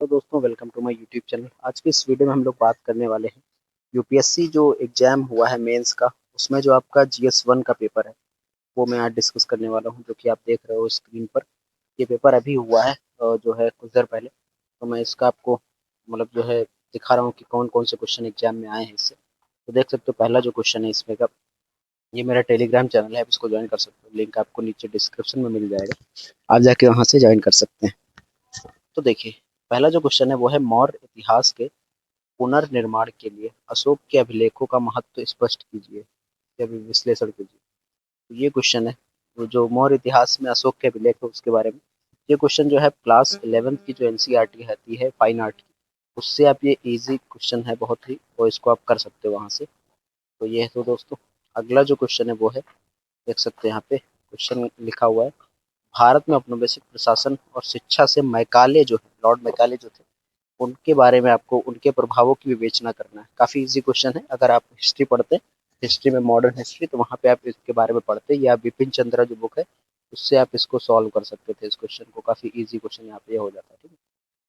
Hello दोस्तों, welcome to my YouTube channel. आज की इस वीडियो में हम लोग बात करने वाले हैं यूपीएससी जो एग्जाम हुआ है मेंस का, उसमें जो आपका जीएस 1 का पेपर है वो मैं आज डिस्कस करने वाला हूं, जो कि आप देख रहे हो स्क्रीन पर। ये पेपर अभी हुआ है जो है कुछ देर पहले। तो मैं इसका आपको मतलब जो है दिखा रहा हूँ कि कौन कौन से क्वेश्चन एग्जाम में आए हैं इससे। तो देख सकते हो पहला जो क्वेश्चन है इसमें का, ये मेरा टेलीग्राम चैनल है, आप इसको ज्वाइन कर सकते हो। लिंक आपको नीचे डिस्क्रिप्शन में मिल जाएगा, आप जाके वहाँ से ज्वाइन कर सकते हैं। तो देखिए, पहला जो क्वेश्चन है वो है मौर्य इतिहास के पुनर्निर्माण के लिए अशोक के अभिलेखों का महत्व स्पष्ट कीजिए या विश्लेषण कीजिए। तो ये क्वेश्चन है वो जो मौर्य इतिहास में अशोक के अभिलेख है उसके बारे में। ये क्वेश्चन जो है क्लास 11th की जो एनसीईआरटी आती है फाइन आर्ट की, उससे आप ये इजी क्वेश्चन है बहुत ही, और इसको आप कर सकते हो वहाँ से। तो ये है। तो दोस्तों अगला जो क्वेश्चन है वो है, देख सकते हैं यहाँ पे क्वेश्चन लिखा हुआ है, भारत में औपनिवेशिक प्रशासन और शिक्षा से मैकाले जो है, लॉर्ड मैकाले जो थे, उनके बारे में आपको उनके प्रभावों की विवेचना करना है। काफ़ी इजी क्वेश्चन है। अगर आप हिस्ट्री पढ़ते हैं, हिस्ट्री में मॉडर्न हिस्ट्री, तो वहाँ पे आप इसके बारे में पढ़ते, या बिपिन चंद्रा जो बुक है उससे आप इसको सॉल्व कर सकते थे इस क्वेश्चन को। काफ़ी इजी क्वेश्चन यहाँ पे हो जाता है। ठीक है,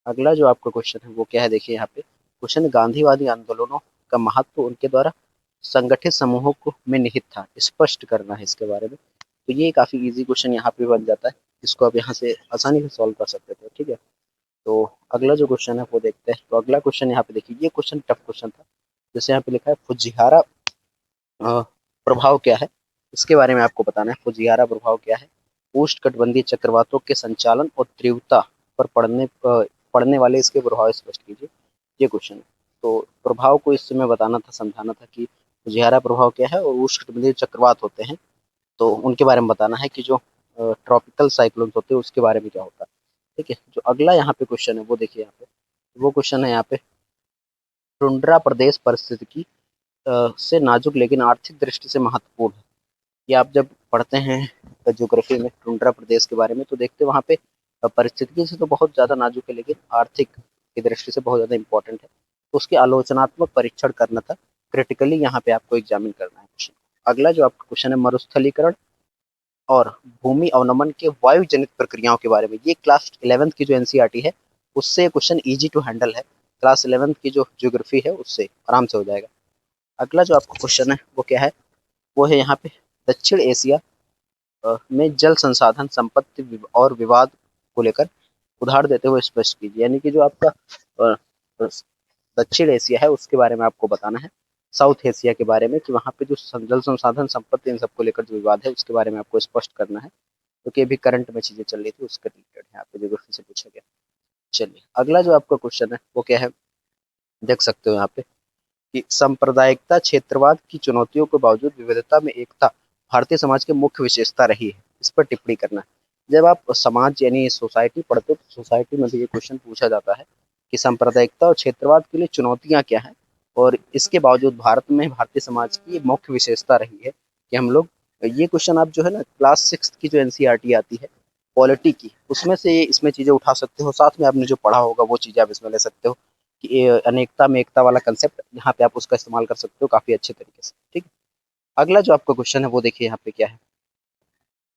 अगला जो आपका क्वेश्चन है वो क्या है, देखिए यहाँ पे क्वेश्चन, गांधीवादी आंदोलनों का महत्व उनके द्वारा संगठित समूहों को में निहित था, स्पष्ट करना है इसके बारे में। तो ये काफ़ी इजी क्वेश्चन यहाँ पे बन जाता है, इसको आप यहाँ से आसानी से सॉल्व कर सकते थे। ठीक है, तो अगला जो क्वेश्चन है वो देखते हैं। तो अगला क्वेश्चन यहाँ पे देखिए, ये क्वेश्चन टफ क्वेश्चन था। जैसे यहाँ पे लिखा है फुजिहारा प्रभाव क्या है, इसके बारे में आपको बताना है। फुजिहारा प्रभाव क्या है, उष्णकटिबंधीय चक्रवातों के संचालन और तीव्रता पर पड़ने वाले इसके प्रभाव स्पष्ट कीजिए। ये क्वेश्चन है। तो प्रभाव को इस समय बताना था, समझाना था कि फुजिहारा प्रभाव क्या है, और उष्णकटिबंधीय चक्रवात होते हैं तो उनके बारे में बताना है कि जो ट्रॉपिकल साइक्लोन होते हैं उसके बारे में क्या होता है। ठीक है, जो अगला यहाँ पे क्वेश्चन है वो देखिए यहाँ पे, वो क्वेश्चन है यहाँ पे, टुंड्रा प्रदेश पारिस्थितिकी से नाजुक लेकिन आर्थिक दृष्टि से महत्वपूर्ण है। ये आप जब पढ़ते हैं ज्योग्राफी में टुंड्रा प्रदेश के बारे में, तो देखते हैं वहाँ पे परिस्थितिकी से तो बहुत ज़्यादा नाजुक है, लेकिन आर्थिक की दृष्टि से बहुत ज़्यादा इंपॉर्टेंट है। तो उसके आलोचनात्मक परीक्षण करना था, क्रिटिकली यहाँ पे आपको एग्जामिन करना है क्वेश्चन। अगला जो आपका क्वेश्चन है, मरुस्थलीकरण और भूमि अवनमन के वायु जनित प्रक्रियाओं के बारे में। ये क्लास 11th की जो एनसीईआरटी है उससे क्वेश्चन इजी टू हैंडल है, क्लास 11th की जो ज्योग्राफी है उससे आराम से हो जाएगा। अगला जो आपका क्वेश्चन है वो क्या है, वो है यहाँ पे, दक्षिण एशिया में जल संसाधन संपत्ति और विवाद को लेकर उदाहरण देते हुए स्पष्ट कीजिए। यानी कि जो आपका अ, दक्षिण एशिया है उसके बारे में आपको बताना है, साउथ एशिया के बारे में, कि वहाँ पे जो जल संसाधन संपत्ति इन सबको लेकर जो विवाद है उसके बारे में आपको स्पष्ट करना है, क्योंकि अभी करंट में चीजें चल रही थी उसके रिलेटेड यहाँ पे ज्योग्राफी से पूछा गया। चलिए अगला जो आपका क्वेश्चन है वो क्या है, देख सकते हो यहाँ पे कि सांप्रदायिकता क्षेत्रवाद की चुनौतियों के बावजूद विविधता में एकता भारतीय समाज की मुख्य विशेषता रही है, इस पर टिप्पणी करना है। जब आप समाज यानी सोसाइटी पढ़ते हो तो सोसाइटी में भी ये क्वेश्चन पूछा जाता है कि सांप्रदायिकता और क्षेत्रवाद के लिए चुनौतियां क्या हैं, और इसके बावजूद भारत में भारतीय समाज की मुख्य विशेषता रही है कि हम लोग, ये क्वेश्चन आप जो है ना क्लास 6 की जो एनसीईआरटी आती है पॉलिटी की, उसमें से इसमें चीजें उठा सकते हो, साथ में आपने जो पढ़ा होगा वो चीजें आप इसमें ले सकते हो कि अनेकता में एकता वाला कंसेप्ट यहाँ पे आप उसका इस्तेमाल कर सकते हो काफी अच्छे तरीके से। ठीक है, अगला जो आपका क्वेश्चन है वो देखिए यहाँ पे क्या है।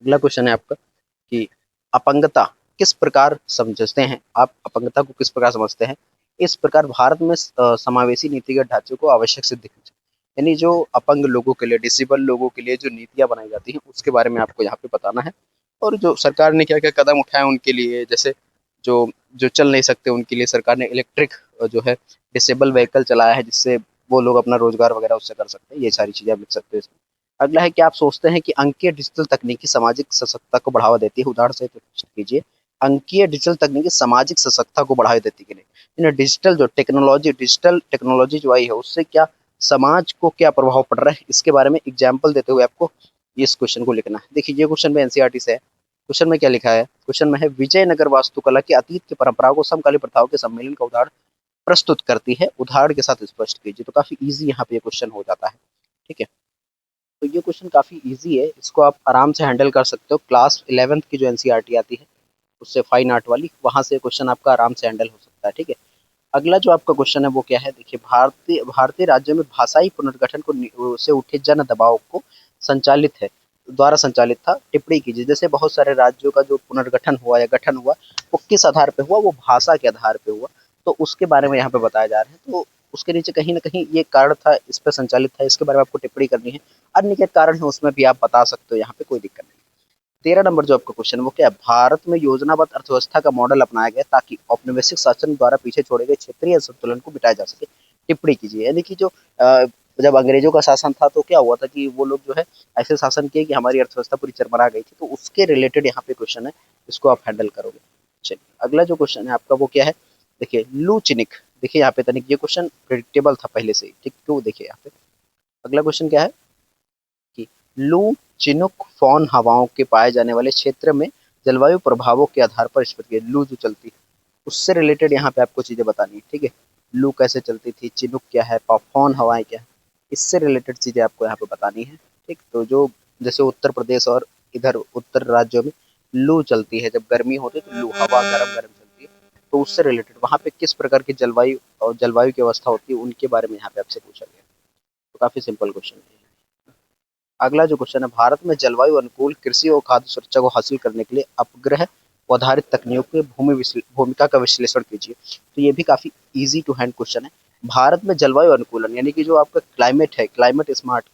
अगला क्वेश्चन है आपका कि अपंगता किस प्रकार समझते हैं, आप अपंगता को किस प्रकार समझते हैं, इस प्रकार भारत में समावेशी नीतिगत ढांचे को आवश्यक सिद्ध कीजिए। यानी जो अपंग लोगों के लिए, डिसेबल लोगों के लिए जो नीतियां बनाई जाती हैं उसके बारे में आपको यहाँ पे बताना है, और जो सरकार ने क्या क्या कदम उठाए उनके लिए, जैसे जो जो चल नहीं सकते उनके लिए सरकार ने इलेक्ट्रिक जो है डिसेबल व्हीकल चलाया है, जिससे वो लोग अपना रोजगार वगैरह उससे कर सकते हैं। ये सारी चीजें आप लिख सकते हैं इसमें। अगला है कि आप सोचते हैं कि अंकीय डिजिटल तकनीकी सामाजिक सशक्तता को बढ़ावा देती है, उदाहरण से कीजिए। अंकीय डिजिटल तकनीकी सामाजिक सशक्तता को बढ़ावा देती है कि नहीं, डिजिटल जो टेक्नोलॉजी, डिजिटल टेक्नोलॉजी जो आई है उससे क्या समाज को क्या प्रभाव पड़ रहा है, इसके बारे में एग्जाम्पल देते हुए आपको इस क्वेश्चन को लिखना है। देखिए ये क्वेश्चन में एनसीईआरटी से है। क्वेश्चन में क्या लिखा है, क्वेश्चन में है, विजयनगर वास्तुकला की अतीत की परंपराओं को समकालीन प्रथाओं के सम्मेलन का उदाहरण प्रस्तुत करती है, उदाहरण के साथ स्पष्ट कीजिए। तो काफी इजी यहाँ पे ये क्वेश्चन हो जाता है। ठीक है, तो ये क्वेश्चन काफी इजी है, इसको आप आराम से हैंडल कर सकते हो। क्लास 11th की जो एनसीईआरटी आती है उससे फाइन आर्ट वाली, वहां से क्वेश्चन आपका आराम से हैंडल हो सकता है। ठीक है, अगला जो आपका क्वेश्चन है वो क्या है, देखिए, भारतीय भारतीय राज्यों में भाषाई पुनर्गठन को से उठे जन दबाव को संचालित है, द्वारा संचालित था, टिप्पणी कीजिए। जैसे बहुत सारे राज्यों का जो पुनर्गठन हुआ या गठन हुआ वो किस आधार पे हुआ, वो भाषा के आधार पे हुआ। तो उसके बारे में यहाँ पे बताया जा रहा है। तो उसके नीचे कहीं न कहीं ये कारण था, इस पे संचालित था, इसके बारे में आपको टिप्पणी करनी है। अन्य क्या कारण है उसमें भी आप बता सकते हो, यहाँ पे कोई दिक्कत नहीं। 13 नंबर जो आपका क्वेश्चन है वो क्या है? भारत में योजनाबद्ध अर्थव्यवस्था का मॉडल अपनाया गया ताकि औपनिवेशिक शासन द्वारा पीछे छोड़े गए क्षेत्रीय असंतुलन को मिटाया जा सके। टिप्पणी कीजिए। यानी कि जो जब अंग्रेजों का शासन था तो क्या हुआ था कि वो लोग जो है ऐसे शासन किए कि हमारी अर्थव्यवस्था पूरी चरमरा गई थी। तो उसके रिलेटेड यहाँ पे क्वेश्चन है, इसको आप हैंडल करोगे। चलिए अगला जो क्वेश्चन है आपका वो क्या है? देखिए लू चिनिक। देखिए यहाँ पे तनिक ये क्वेश्चन प्रेडिक्टेबल था पहले से ही, ठीक। क्यों? देखिए यहाँ पे अगला क्वेश्चन क्या है कि लू चिनुक फॉन हवाओं के पाए जाने वाले क्षेत्र में जलवायु प्रभावों के आधार पर स्थित लू जो चलती है उससे रिलेटेड यहाँ पे आपको चीजें बतानी है, ठीक है। लू कैसे चलती थी, चिनुक क्या है, फॉन हवाएं क्या है, इससे रिलेटेड चीजें आपको यहाँ पे बतानी है, ठीक। तो जो जैसे उत्तर प्रदेश और इधर उत्तर राज्यों में लू चलती है, जब गर्मी होती है तो लू हवा गरम गरम चलती है, तो उससे रिलेटेड वहाँ पे किस प्रकार की जलवायु और जलवायु की अवस्था होती है उनके बारे में यहाँ पे आपसे पूछा गया। तो काफी सिंपल क्वेश्चन है। अगला जो क्वेश्चन है, भारत में जलवायु अनुकूल कृषि और खाद्य सुरक्षा को हासिल करने के लिए अपग्रह आधारित तकनीकों की भूमिका का विश्लेषण कीजिए। तो ये भी काफी इजी टू हैंड क्वेश्चन है। भारत में जलवायु अनुकूलन यानी कि जो आपका क्लाइमेट है, क्लाइमेट स्मार्ट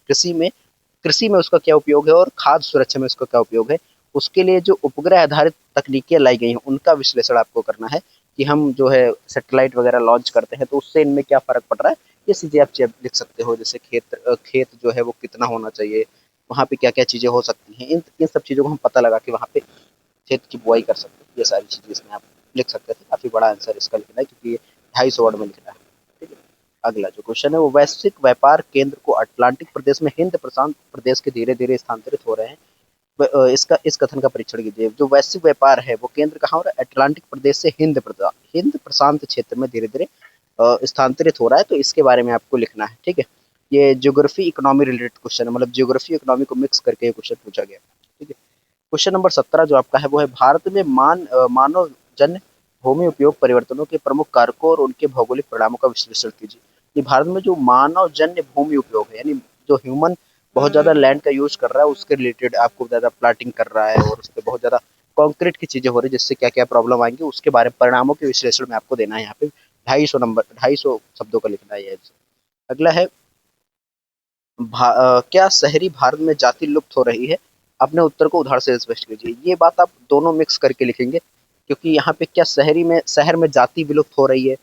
कृषि में उसका क्या उपयोग है और खाद्य सुरक्षा में उसका क्या उपयोग है, उसके लिए जो उपग्रह आधारित तकनीकें लाई गई हैं उनका विश्लेषण आपको करना है कि हम जो है सैटेलाइट वगैरह लॉन्च करते हैं तो उससे इनमें क्या फर्क पड़ रहा है। ये चीजें आप लिख सकते हो। जैसे खेत जो है वो कितना होना चाहिए, वहाँ पे क्या क्या चीजें हो सकती हैं, इन सब चीजों को हम पता लगा के वहाँ पे खेत की बुआई कर सकते हैं। ये सारी चीजें इसमें आप लिख सकते थे। काफी बड़ा आंसर इसका लिखना है क्योंकि ये 250 वर्ड में लिखना है, ठीक है। अगला जो क्वेश्चन है वो वैश्विक व्यापार केंद्र को अटलांटिक प्रदेश में हिंद प्रशांत प्रदेश के धीरे धीरे स्थानांतरित हो रहे हैं। इसका इस कथन का परीक्षण कीजिए। जो वैश्विक व्यापार है वो केंद्र कहाँ हो रहा है? अटलांटिक प्रदेश से हिंद प्रशांत क्षेत्र में धीरे धीरे स्थानांतरित हो रहा है। तो इसके बारे में आपको लिखना है, ठीक है। ये ज्योग्राफी इकोनॉमी रिलेटेड क्वेश्चन है, मतलब ज्योग्राफी इकोनॉमी को मिक्स करके ये क्वेश्चन पूछा गया, ठीक है। क्वेश्चन नंबर 17 जो आपका है वो है भारत में मानव जन्य भूमि उपयोग परिवर्तनों के प्रमुख कारकों और उनके भौगोलिक परिणामों का विश्लेषण कीजिए। ये भारत में जो मानव जन्य भूमि उपयोग है यानी जो ह्यूमन बहुत ज्यादा लैंड का यूज कर रहा है उसके रिलेटेड आपको ज्यादा प्लाटिंग कर रहा है और उस पर बहुत ज्यादा कॉन्क्रीट की चीजें हो रही है जिससे क्या क्या प्रॉब्लम आएंगी उसके बारे में परिणामों के विश्लेषण में आपको देना है। यहाँ पे 250 शब्दों का लिखना है। अगला है क्या शहरी भारत में जाति लुप्त हो रही है? अपने उत्तर को उदाहरण से स्पष्ट कीजिए। ये बात आप दोनों मिक्स करके लिखेंगे क्योंकि यहाँ पे क्या शहर में जाति विलुप्त हो रही है,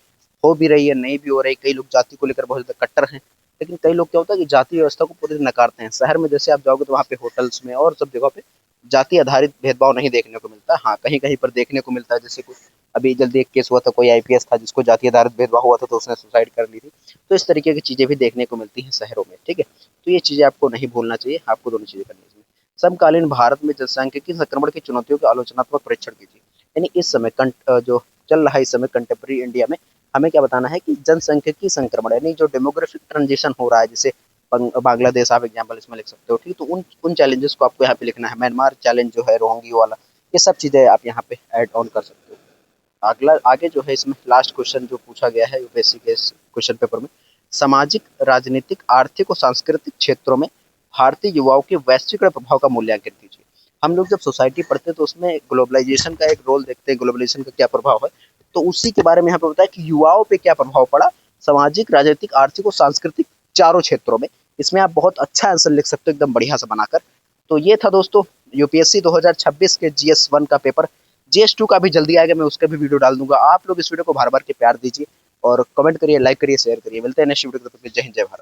हो भी रही है, नहीं भी हो रही। कई लोग जाति को लेकर बहुत ज्यादा कट्टर हैं, लेकिन कई लोग क्या होता है कि जाति व्यवस्था को पूरी नकारते हैं। शहर में जैसे आप जाओगे तो वहाँ पे होटल्स में और सब जगह पे जाति आधारित भेदभाव नहीं देखने को मिलता है। हाँ कहीं कहीं पर देखने को मिलता है। जैसे कुछ अभी जल्दी एक केस हुआ था, कोई आईपीएस था जिसको जाति आधारित भेदभाव हुआ था तो उसने सुसाइड कर ली थी। तो इस तरीके की चीजें भी देखने को मिलती हैं शहरों में, ठीक है। तो ये चीजें आपको नहीं भूलना चाहिए, आपको दोनों चीजें करनी चाहिए। समकालीन भारत में जनसांख्यिकी संक्रमण की चुनौतियों के आलोचनात्मक परीक्षण कीजिए। यानी इस समय जो चल रहा है इस समय कंटेम्प्रेरी इंडिया में हमें क्या बताना है कि जनसांख्यिकी संक्रमण यानी जो डेमोग्राफिक ट्रांजिशन हो रहा है, जैसे बांग्लादेश आप एग्जाम्पल इसमें लिख सकते हो, ठीक। तो उन चैलेंजेस को आपको यहाँ पे लिखना है। म्यांमार चैलेंज जो है रोहिंग्या वाला, ये सब चीजें आप यहाँ पे ऐड ऑन कर सकते हो। अगला आगे जो है इसमें लास्ट क्वेश्चन जो पूछा गया है यूपीएससी के क्वेश्चन पेपर में, सामाजिक राजनीतिक आर्थिक और सांस्कृतिक क्षेत्रों में भारतीय युवाओं के वैश्विक प्रभाव का मूल्यांकन कीजिए। हम लोग जब सोसाइटी पढ़ते हैं तो उसमें ग्लोबलाइजेशन का एक रोल देखते हैं, ग्लोबलाइजेशन का क्या प्रभाव है, तो उसी के बारे में यहाँ पे बताया कि युवाओं पे क्या प्रभाव पड़ा सामाजिक राजनीतिक आर्थिक और सांस्कृतिक चारों क्षेत्रों में। इसमें आप बहुत अच्छा आंसर लिख सकते हो एकदम बढ़िया से बनाकर। तो ये था दोस्तों यूपीएससी 2026 के GS1 का पेपर। GS2 का भी जल्दी आएगा, मैं उसका भी वीडियो डाल दूंगा। आप लोग इस वीडियो को भर भर के प्यार दीजिए और कमेंट करिए, लाइक करिए, शेयर करिए। मिलते हैं नेक्स्ट वीडियो में। जय हिंद, जय भारत।